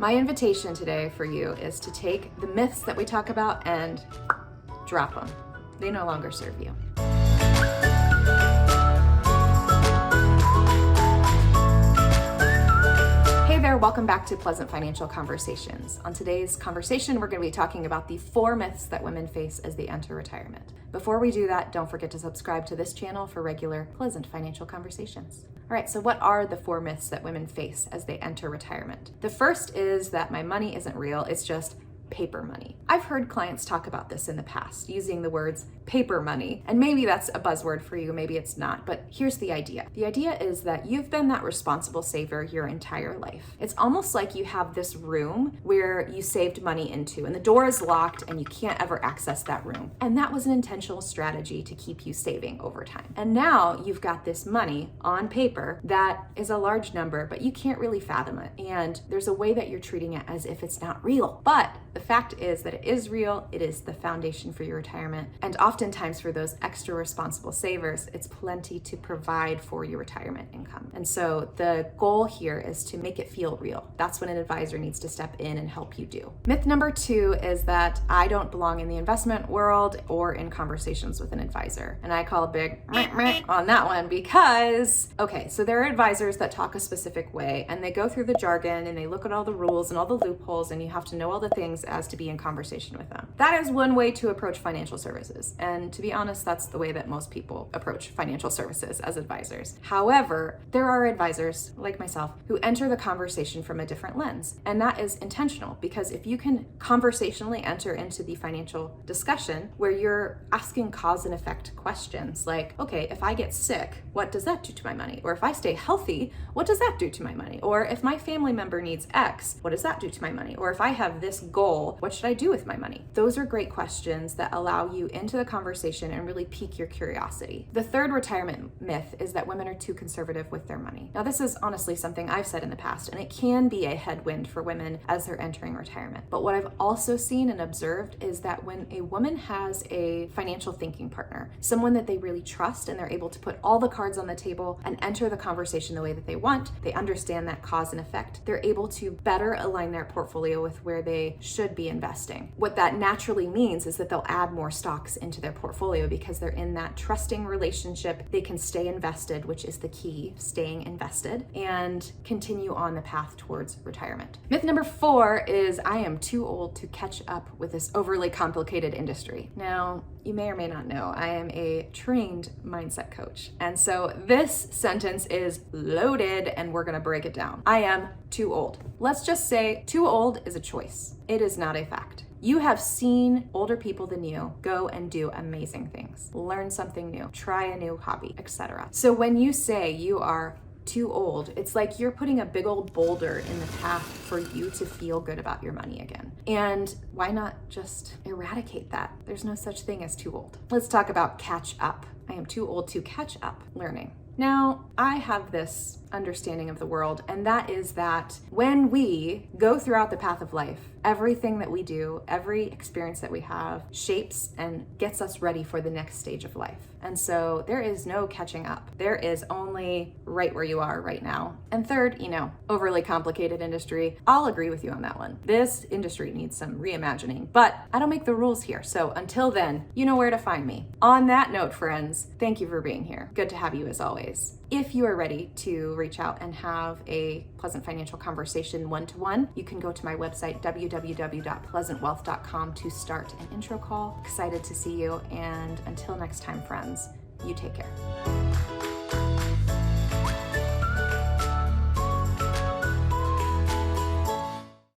My invitation today for you is to take the myths that we talk about and drop them. They no longer serve you. Hey there, welcome back to Pleasant Financial Conversations. On today's conversation, we're going to be talking about the 4 myths that women face as they enter retirement. Before we do that, don't forget to subscribe to this channel for regular Pleasant Financial Conversations. All right, so what are the 4 myths that women face as they enter retirement? The first is that my money isn't real, it's just paper money. I've heard clients talk about this in the past, using the words paper money, and maybe that's a buzzword for you, maybe it's not, but here's the idea. The idea is that you've been that responsible saver your entire life. It's almost like you have this room where you saved money into, and the door is locked and you can't ever access that room. And that was an intentional strategy to keep you saving over time. And now you've got this money on paper that is a large number, but you can't really fathom it. And there's a way that you're treating it as if it's not real. But the fact is that it is real, it is the foundation for your retirement, and oftentimes for those extra responsible savers, it's plenty to provide for your retirement income. And so the goal here is to make it feel real. That's when an advisor needs to step in and help you do. Myth number 2 is that I don't belong in the investment world or in conversations with an advisor. And I call a big meh on that one because, okay, so there are advisors that talk a specific way and they go through the jargon and they look at all the rules and all the loopholes and you have to know all the things as to be in conversation with them. That is one way to approach financial services. And to be honest, that's the way that most people approach financial services as advisors. However, there are advisors like myself who enter the conversation from a different lens. And that is intentional because if you can conversationally enter into the financial discussion where you're asking cause and effect questions like, okay, if I get sick, what does that do to my money? Or if I stay healthy, what does that do to my money? Or if my family member needs X, what does that do to my money? Or if I have this goal, what should I do with my money? Those are great questions that allow you into the conversation and really pique your curiosity. The third retirement myth is that women are too conservative with their money. Now, this is honestly something I've said in the past, and it can be a headwind for women as they're entering retirement. But what I've also seen and observed is that when a woman has a financial thinking partner, someone that they really trust and they're able to put all the cards on the table and enter the conversation the way that they want, they understand that cause and effect, they're able to better align their portfolio with where they should be investing. What that naturally means is that they'll add more stocks into their portfolio because they're in that trusting relationship. They can stay invested, which is the key, staying invested, and continue on the path towards retirement. Myth number 4 is I am too old to catch up with this overly complicated industry. Now, you may or may not know, I am a trained mindset coach. And so this sentence is loaded and we're gonna break it down. I am too old. Let's just say too old is a choice. It is not a fact. You have seen older people than you go and do amazing things, learn something new, try a new hobby, etc. So when you say you are too old, it's like you're putting a big old boulder in the path for you to feel good about your money again. And why not just eradicate that? There's no such thing as too old. Let's talk about catch up. I am too old to catch up learning. Now, I have this understanding of the world, and that is that when we go throughout the path of life, everything that we do, every experience that we have shapes and gets us ready for the next stage of life. And so there is no catching up. There is only right where you are right now. And third, overly complicated industry. I'll agree with you on that one. This industry needs some reimagining, but I don't make the rules here. So until then, you know where to find me. On that note, friends, thank you for being here. Good to have you as always. If you are ready to reach out and have a Pleasant Financial Conversation one-to-one, you can go to my website, www.pleasantwealth.com, to start an intro call. Excited to see you. And until next time, friends, you take care.